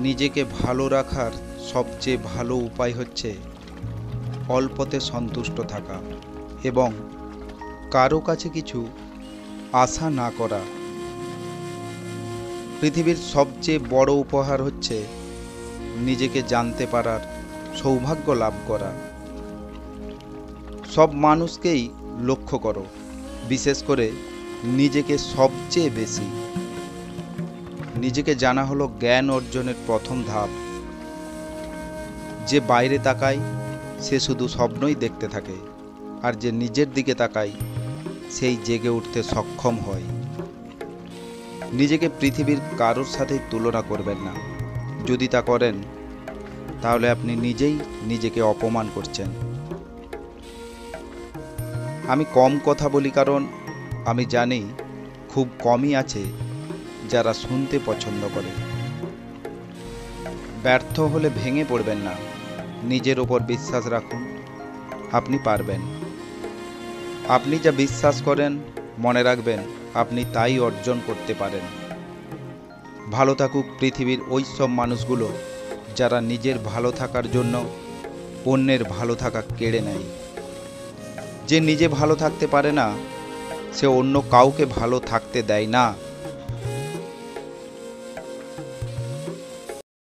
নিজেকে ভালো রাখার সবচেয়ে ভালো উপায় হচ্ছে অল্পতে সন্তুষ্ট থাকা এবং কারো কাছে কিছু আশা না করা। পৃথিবীর সবচেয়ে বড় উপহার হচ্ছে নিজেকে জানতে পারার সৌভাগ্য লাভ করা। সব মানুষকেই লক্ষ্য করো, বিশেষ করে নিজেকে সবচেয়ে বেশি। নিজেকে জানা হলো জ্ঞান অর্জনের প্রথম ধাপ। যে বাইরে তাকায় সে শুধু স্বপ্নই দেখতে থাকে, আর যে নিজের দিকে তাকায় সেই জেগে উঠতে সক্ষম হয়। নিজেকে পৃথিবীর কারোর সাথে তুলনা করবেন না। যদি তা করেন তাহলে আপনি নিজেই নিজেকে অপমান করছেন। আমি কম কথা বলি কারণ আমি জানি খুব কমই আছে যারা শুনতে পছন্দ করে। ব্যর্থ হলে ভেঙে পড়বেন না, নিজের ওপর বিশ্বাস রাখুন, আপনি পারবেন। আপনি যা বিশ্বাস করেন মনে রাখবেন আপনি তাই অর্জন করতে পারেন। ভালো থাকুক পৃথিবীর ওই সব মানুষগুলো যারা নিজের ভালো থাকার জন্য অন্যের ভালো থাকা কেড়ে নেয়। যে নিজে ভালো থাকতে পারে না সে অন্য কাউকে ভালো থাকতে দেয় না।